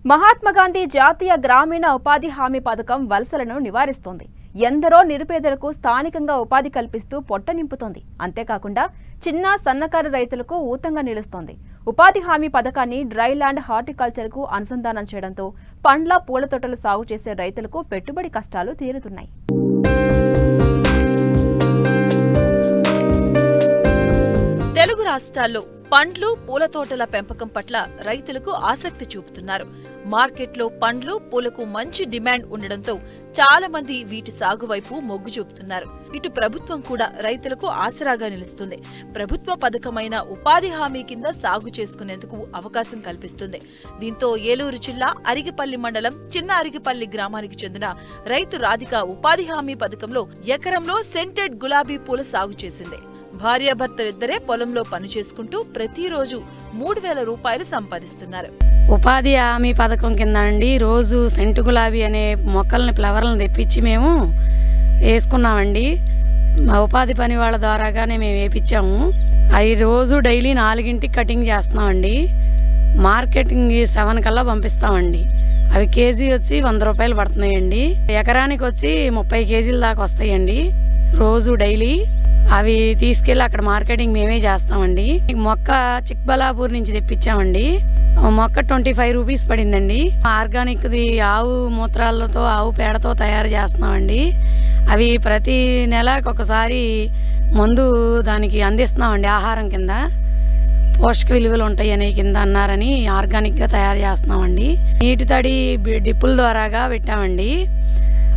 మహాత్మా గాంధీ జాతీయ గ్రామీణ ఉపాధి హామీ పథకం వలసలను నివారిస్తోంది. ఎందరో నిరుపేదలకు స్థానికంగా ఉపాధి కల్పిస్తూ పొట్ట నింపుతోంది. అంతేకాకుండా చిన్న సన్నకారు రైతులకు ఊతంగా నిలుస్తోంది. ఉపాధి హామీ పథకాన్ని డ్రై ల్యాండ్ హార్టికల్చర్ కు అనుసంధానం చేయడంతో పండ్ల పూల తోటలు సాగు చేసే రైతులకు పెట్టుబడి కష్టాలు తీరుతున్నాయి. తెలుగు రాష్ట్రాల్లో పండ్లు పూల తోటల పెంపకం పట్ల రైతులకు ఆసక్తి చూపుతున్నారు. మార్కెట్లో పండ్లు పూలకు మంచి డిమాండ్ ఉండడంతో చాలా మంది వీటి సాగు వైపు మొగ్గు చూపుతున్నారు. ఇటు ప్రభుత్వం కూడా రైతులకు ఆసరాగా నిలుస్తుంది. ప్రభుత్వ పథకమైన ఉపాధి హామీ కింద సాగు చేసుకునేందుకు అవకాశం కల్పిస్తుంది. దీంతో ఏలూరు జిల్లా అరిగిపల్లి మండలం చిన్న అరిగిపల్లి గ్రామానికి చెందిన రైతు రాధిక ఉపాధి హామీ పథకంలో ఎకరంలో సెంటెడ్ గులాబీ పూల సాగు చేసింది. భార్యాభర్తలిద్దరే పొలంలో పని చేసుకుంటూ ప్రతిరోజు 3000 రూపాయలు సంపాదిస్తున్నారు. ఉపాధి హామీ పథకం కింద అండి రోజు సెంటు గులాబీ అనే మొక్కల్ని ఫ్లవర్లను తెప్పించి మేము వేసుకున్నామండి. మా ఉపాధి పని వాళ్ళ ద్వారాగానే మేము వేయించాము. అవి రోజు డైలీ 4ంటికి కటింగ్ చేస్తున్నామండి. మార్కెటింగ్ 7 కల్లా పంపిస్తామండి. అవి కేజీ వచ్చి 100 రూపాయలు పడుతున్నాయండి. ఎకరానికి వచ్చి 30 కేజీల దాకా వస్తాయండి రోజు డైలీ. అవి తీసుకెళ్ళి అక్కడ మార్కెటింగ్ మేమే చేస్తామండి. మొక్క చిక్బలాపూర్ నుంచి తెప్పించామండి. మొక్క 25 రూపీస్ పడిందండి. ఆర్గానిక్ది ఆవు మూత్రాలతో ఆవు పేడతో తయారు చేస్తున్నామండి. అవి ప్రతి నెలకు ఒకసారి మందు దానికి అందిస్తున్నామండి. ఆహారం కింద పోషక విలువలు ఉంటాయి అనే కింద అన్నారని ఆర్గానిక్గా తయారు చేస్తున్నామండి. నీటి తడి డ్రిప్పుల ద్వారాగా పెట్టామండి.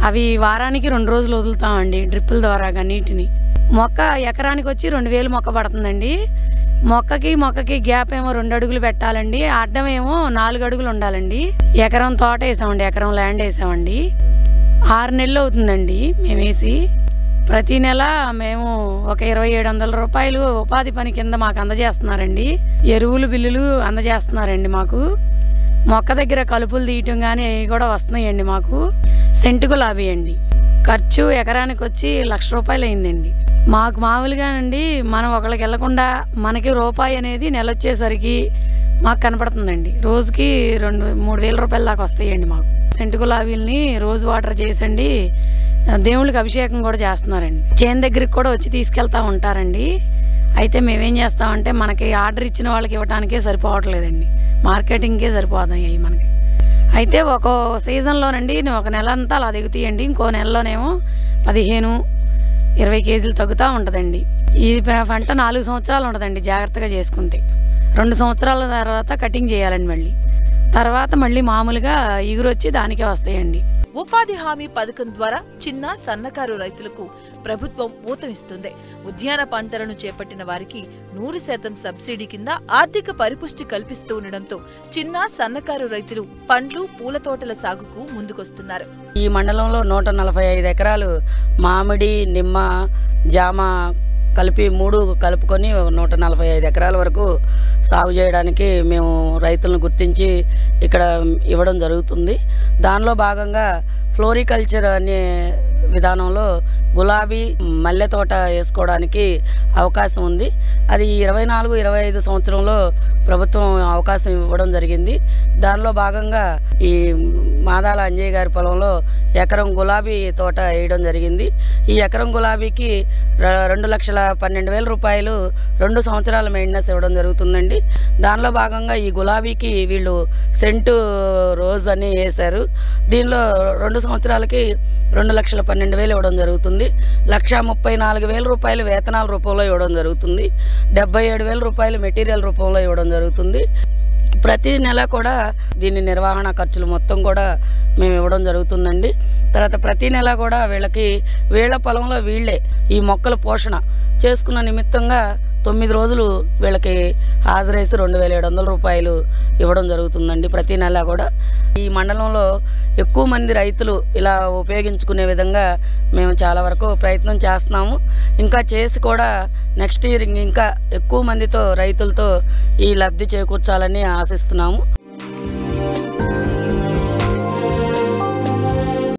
అవి వారానికి 2 రోజులు వదులుతామండి డ్రిప్పుల ద్వారాగా నీటిని. మొక్క ఎకరానికి వచ్చి 2000 మొక్క పడుతుందండి. మొక్కకి గ్యాప్ ఏమో 2 అడుగులు పెట్టాలండి. అడ్డం ఏమో 4 అడుగులు ఉండాలండి. ఎకరం తోట వేసామండి, ఎకరం ల్యాండ్ వేసామండి. 6 నెలలు అవుతుందండి మేము వేసి. ప్రతి నెల మేము ఒక 2700 రూపాయలు ఉపాధి పని కింద మాకు అందజేస్తున్నారండి. ఎరువులు బిల్లులు అందజేస్తున్నారండి మాకు. మొక్క దగ్గర కలుపులు తీయటం కానీ అవి కూడా వస్తున్నాయండి మాకు. సెంటు గులాబీ అండి. ఖర్చు ఎకరానికి వచ్చి 1,00,000 రూపాయలు అయిందండి. మాకు మామూలుగానండి మనం ఒకళ్ళకి వెళ్లకుండా మనకి రూపాయి అనేది నెల వచ్చేసరికి మాకు కనపడుతుందండి. రోజుకి 2-3 వేల రూపాయల దాకా వస్తాయండి మాకు. సెంటు గులాబీలని రోజు వాటర్ చేసండి దేవుళ్ళకి అభిషేకం కూడా చేస్తున్నారండి. చేను దగ్గరికి కూడా వచ్చి తీసుకెళ్తా ఉంటారండి. అయితే మేమేం చేస్తామంటే మనకి ఆర్డర్ ఇచ్చిన వాళ్ళకి ఇవ్వడానికే సరిపోవట్లేదండి, మార్కెటింగ్కే సరిపోతాయి అవి మనకి. అయితే ఒక సీజన్లోనండి ఒక నెల అంతా అలా దిగుతాయండి. ఇంకో నెలలోనేమో 15-20 కేజీలు తగ్గుతూ ఉంటుందండి. ఈ పంట 4 సంవత్సరాలు ఉంటుందండి జాగ్రత్తగా చేసుకుంటే. 2 సంవత్సరాల తర్వాత కటింగ్ చేయాలండి. మళ్ళీ మామూలుగా ఇగురొచ్చి దానికే వస్తాయండి. ఉపాధి హామీ పథకం ద్వారా చిన్న సన్నకారు రైతులకు ప్రభుత్వం ఊతమిస్తుంది. ఉద్యాన పంటలను చేపట్టిన వారికి 100% సబ్సిడీ కింద ఆర్థిక పరిపుష్టి కల్పిస్తూ ఉండడంతో చిన్న సన్నకారు రైతులు పండ్లు పూల తోటల సాగుకు ముందుకొస్తున్నారు. ఈ మండలంలో 145 ఎకరాలు మామిడి, నిమ్మ, జామ కలిపి 3 కలుపుకొని 145 ఎకరాల వరకు సాగు చేయడానికి మేము రైతులను గుర్తించి ఇక్కడ ఇవ్వడం జరుగుతుంది. దానిలో భాగంగా ఫ్లోరికల్చర్ అనే విధానంలో గులాబీ, మల్లె తోట వేసుకోవడానికి అవకాశం ఉంది. అది 24-25 సంవత్సరంలో ప్రభుత్వం అవకాశం ఇవ్వడం జరిగింది. దానిలో భాగంగా ఈ మాదాల అంజయ్య గారి పొలంలో ఎకరం గులాబీ తోట వేయడం జరిగింది. ఈ ఎకరం గులాబీకి 2,12,000 రూపాయలు 2 సంవత్సరాల మెయింటెనెన్స్ ఇవ్వడం జరుగుతుందండి. దానిలో భాగంగా ఈ గులాబీకి వీళ్ళు సెంటు రోజ్ అని వేశారు. దీనిలో 2 సంవత్సరాలకి 2,12,000 ఇవ్వడం జరుగుతుంది. 1,34,000 రూపాయలు వేతనాల రూపంలో ఇవ్వడం జరుగుతుంది. 77,000 రూపాయలు మెటీరియల్ రూపంలో ఇవ్వడం జరుగుతుంది. ప్రతి నెల కూడా దీని నిర్వహణ ఖర్చులు మొత్తం కూడా మేము ఇవ్వడం జరుగుతుందండి. తర్వాత ప్రతి నెల కూడా వీళ్ళ పొలంలో వీళ్ళే ఈ మొక్కల పోషణ చేసుకున్న నిమిత్తంగా 9 రోజులు వీళ్ళకి హాజరేసి 2,700 రూపాయలు ఇవ్వడం జరుగుతుందండి ప్రతి నెల కూడా. ఈ మండలంలో ఎక్కువ మంది రైతులు ఇలా ఉపయోగించుకునే విధంగా మేము చాలా వరకు ప్రయత్నం చేస్తున్నాము. ఇంకా చేసి కూడా నెక్స్ట్ ఇయర్ ఇంకా ఎక్కువ మందితో రైతులతో ఈ లబ్ధి చేకూర్చాలని ఆశిస్తున్నాము.